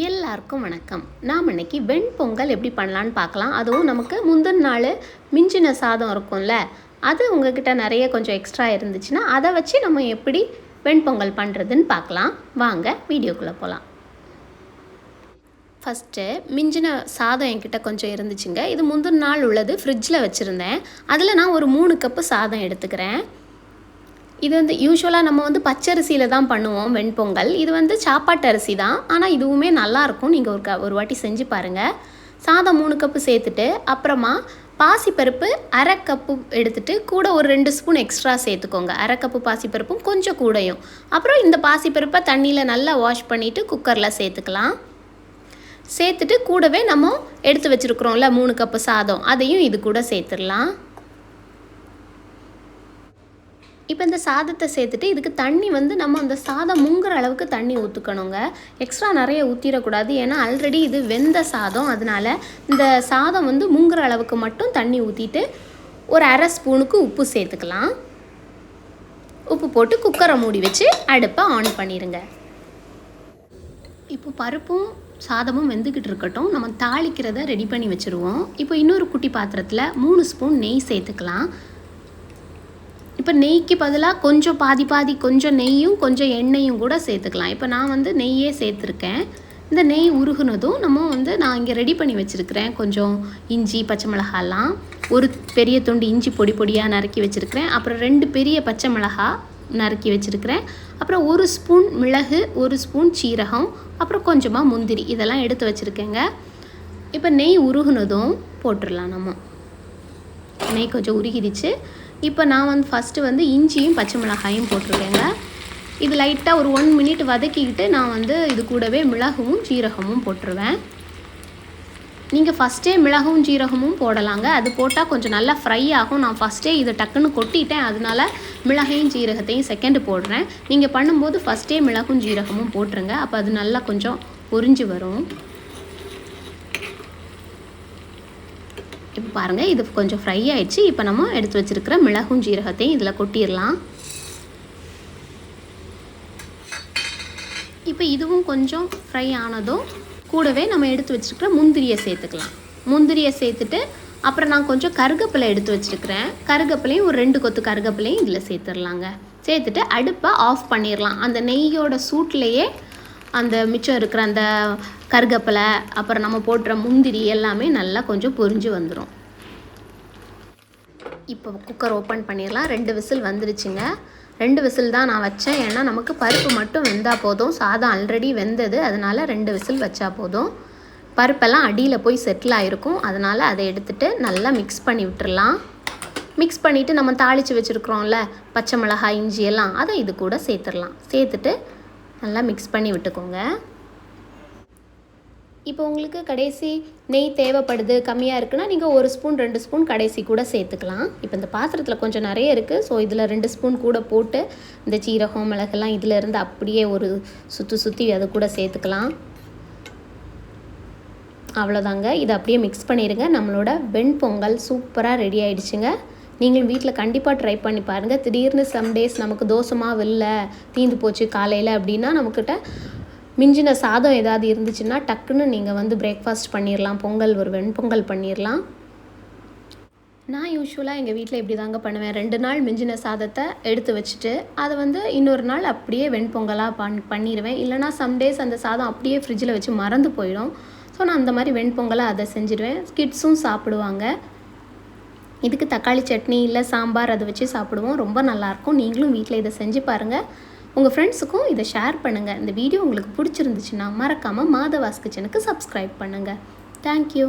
எல்லாருக்கும் வணக்கம். நாம் இன்னைக்கு வெண்பொங்கல் எப்படி பண்ணலான்னு பார்க்கலாம். அதுவும் நமக்கு முந்தின நாள் மிஞ்சின சாதம் இருக்கும்ல, அது உங்ககிட்ட நிறைய கொஞ்சம் எக்ஸ்ட்ரா இருந்துச்சுன்னா அதை வச்சு நம்ம எப்படி வெண்பொங்கல் பண்ணுறதுன்னு பார்க்கலாம். வாங்க வீடியோக்குள்ளே போகலாம். ஃபஸ்ட்டு மிஞ்சின சாதம் என்கிட்ட கொஞ்சம் இருந்துச்சுங்க. இது முந்தின நாள் உள்ளது, ஃப்ரிட்ஜில் வச்சுருந்தேன். அதில் நான் ஒரு 3 கப்பு சாதம் எடுத்துக்கிறேன். இது யூஸ்வலாக நம்ம பச்சரிசியில் தான் பண்ணுவோம் வெண்பொங்கல். இது சாப்பாட்டு அரிசி தான், ஆனால் இதுவுமே நல்லாயிருக்கும். நீங்கள் ஒரு வாட்டி செஞ்சு பாருங்கள். சாதம் 3 கப்பு சேர்த்துட்டு அப்புறமா பாசிப்பருப்பு அரை கப்பு எடுத்துகிட்டு கூட ஒரு 2 ஸ்பூன் எக்ஸ்ட்ரா சேர்த்துக்கோங்க. அரை கப்பு பாசிப்பருப்பும் கொஞ்சம் கூடையும். அப்புறம் இந்த பாசிப்பருப்பை தண்ணியில் நல்லா வாஷ் பண்ணிவிட்டு குக்கரில் சேர்த்துக்கலாம். சேர்த்துட்டு கூடவே நம்ம எடுத்து வச்சுருக்குறோம்ல 3 கப்பு சாதம், அதையும் இது கூட சேர்த்துடலாம். இப்போ இந்த சாதத்தை சேர்த்துட்டு இதுக்கு தண்ணி நம்ம அந்த சாதம் முங்குற அளவுக்கு தண்ணி ஊற்றுக்கணுங்க. எக்ஸ்ட்ரா நிறைய ஊற்றிடக்கூடாது, ஏன்னா ஆல்ரெடி இது வெந்த சாதம். அதனால் இந்த சாதம் முங்குற அளவுக்கு மட்டும் தண்ணி ஊற்றிட்டு ஒரு அரை ஸ்பூனுக்கு உப்பு சேர்த்துக்கலாம். உப்பு போட்டு குக்கரை மூடி வச்சு அடுப்பை ஆன் பண்ணிடுங்க. இப்போ பருப்பும் சாதமும் வெந்துக்கிட்டு இருக்கட்டும், நம்ம தாளிக்கிறத ரெடி பண்ணி வச்சுருவோம். இப்போ இன்னொரு குட்டி பாத்திரத்தில் 3 ஸ்பூன் நெய் சேர்த்துக்கலாம். இப்போ நெய்க்கு பதிலாக கொஞ்சம் பாதி கொஞ்சம் நெய்யும் கொஞ்சம் எண்ணெயும் கூட சேர்த்துக்கலாம். இப்போ நான் நெய்யே சேர்த்துருக்கேன். இந்த நெய் உருகுனதும் நான் இங்கே ரெடி பண்ணி வச்சுருக்கிறேன். கொஞ்சம் இஞ்சி, பச்சை மிளகாலாம், ஒரு பெரிய துண்டு இஞ்சி பொடி பொடியாக நறுக்கி வச்சுருக்கிறேன். அப்புறம் 2 பெரிய பச்சை மிளகா நறுக்கி வச்சுருக்கிறேன். அப்புறம் 1 ஸ்பூன் மிளகு, 1 ஸ்பூன் சீரகம், அப்புறம் கொஞ்சமாக முந்திரி, இதெல்லாம் எடுத்து வச்சுருக்கேங்க. இப்போ நெய் உருகுனதும் போட்டுடலாம். நம்ம நெய் கொஞ்சம் உருகிடுச்சு. இப்போ நான் ஃபஸ்ட்டு இஞ்சியும் பச்சை மிளகாயும் போட்டிருக்கேங்க. இது லைட்டாக ஒரு 1 மினிட் வதக்கிக்கிட்டு நான் இது கூடவே மிளகும் சீரகமும் போட்டுருவேன். நீங்கள் ஃபஸ்ட்டே மிளகும் சீரகமும் போடலாங்க. அது போட்டால் கொஞ்சம் நல்லா ஃப்ரை ஆகும். நான் ஃபஸ்ட்டே இதை டக்குன்னு கொட்டிட்டேன், அதனால மிளகையும் சீரகத்தையும் செகண்டு போடுறேன். நீங்கள் பண்ணும்போது ஃபஸ்ட்டே மிளகும் சீரகமும் போட்டுருங்க. அப்போ அது நல்லா கொஞ்சம் பொரிஞ்சு வரும். இப்போ பாருங்கள், இது கொஞ்சம் ஃப்ரை ஆயிடுச்சு. இப்போ நம்ம எடுத்து வச்சுருக்கிற மிளகும் ஜீரகத்தையும் இதில் கொட்டிடலாம். இப்போ இதுவும் கொஞ்சம் ஃப்ரை ஆனதும் கூடவே நம்ம எடுத்து வச்சுருக்கிற முந்திரியை சேர்த்துக்கலாம். முந்திரியை சேர்த்துட்டு அப்புறம் நான் கொஞ்சம் கருகப்பிலை எடுத்து வச்சுருக்கிறேன். கருகப்பிலையும் ஒரு 2 கொத்து கருகப்பிலையும் இதில் சேர்த்துடலாங்க. சேர்த்துட்டு அடுப்பை ஆஃப் பண்ணிடலாம். அந்த நெய்யோட சூட்லேயே அந்த மிச்சம் இருக்கிற அந்த கருகப்பிலை, அப்புறம் நம்ம போட்டுற முந்திரி எல்லாமே நல்லா கொஞ்சம் பொரிஞ்சு வந்துடும். இப்போ குக்கர் ஓப்பன் பண்ணிடலாம். 2 விசில் வந்துருச்சுங்க. 2 விசில் தான் நான் வச்சேன், ஏன்னா நமக்கு பருப்பு மட்டும் வெந்தால் போதும். சாதம் ஆல்ரெடி வெந்தது, அதனால் 2 விசில் வச்சா போதும். பருப்பெல்லாம் அடியில் போய் செட்டில் ஆகிருக்கும். அதனால் அதை எடுத்துகிட்டு நல்லா மிக்ஸ் பண்ணி விட்டுடலாம். மிக்ஸ் பண்ணிவிட்டு நம்ம தாளித்து வச்சுருக்குறோம்ல பச்சை மிளகாய், இஞ்சி எல்லாம், அதை இது கூட சேர்த்துடலாம். சேர்த்துட்டு நல்லா மிக்ஸ் பண்ணி விட்டுக்கோங்க. இப்போ உங்களுக்கு கடைசி நெய் தேவைப்படுது, கம்மியாக இருக்குன்னா நீங்கள் 1 ஸ்பூன் 2 ஸ்பூன் கடைசி கூட சேர்த்துக்கலாம். இப்போ இந்த பாத்திரத்தில் கொஞ்சம் நிறைய இருக்குது, ஸோ இதில் 2 ஸ்பூன் கூட போட்டு இந்த சீரகம் மிளகெல்லாம் இதில் இருந்து அப்படியே ஒரு சுற்றி அது கூட சேர்த்துக்கலாம். அவ்வளோதாங்க. இதை அப்படியே மிக்ஸ் பண்ணிடுங்க. நம்மளோட வெண்பொங்கல் சூப்பராக ரெடி ஆகிடுச்சுங்க. நீங்களும் வீட்டில் கண்டிப்பாக ட்ரை பண்ணி பாருங்கள். திடீர்னு சம்டேஸ் நமக்கு தோசை மாவு இல்லை, தீந்து போச்சு காலையில் அப்படின்னா, நம்மக்கிட்ட மிஞ்சின சாதம் ஏதாவது இருந்துச்சுன்னா டக்குன்னு நீங்கள் பிரேக்ஃபாஸ்ட் பண்ணிடலாம். ஒரு வெண்பொங்கல் பண்ணிடலாம். நான் யூஸ்வலாக எங்கள் வீட்டில் இப்படி தாங்க பண்ணுவேன். 2 நாள் மிஞ்சின சாதத்தை எடுத்து வச்சுட்டு அதை இன்னொரு நாள் அப்படியே வெண்பொங்கலாக பண்ணிடுவேன். இல்லைனா சம்டேஸ் அந்த சாதம் அப்படியே ஃப்ரிட்ஜில் வச்சு மறந்து போயிடும். ஸோ நான் அந்த மாதிரி வெண்பொங்கலை அதை செஞ்சுடுவேன். கிட்ஸும் சாப்பிடுவாங்க. இதுக்கு தக்காளி சட்னி இல்லை சாம்பார் அதை வச்சு சாப்பிடுவோம். ரொம்ப நல்லாயிருக்கும். நீங்களும் வீட்டில் இதை செஞ்சு பாருங்கள். உங்கள் ஃப்ரெண்ட்ஸுக்கும் இதை ஷேர் பண்ணுங்கள். இந்த வீடியோ உங்களுக்கு பிடிச்சிருந்துச்சுன்னா மறக்காமல் மாதவாஸ் கிச்சனுக்கு சப்ஸ்கிரைப் பண்ணுங்கள். தேங்க்யூ.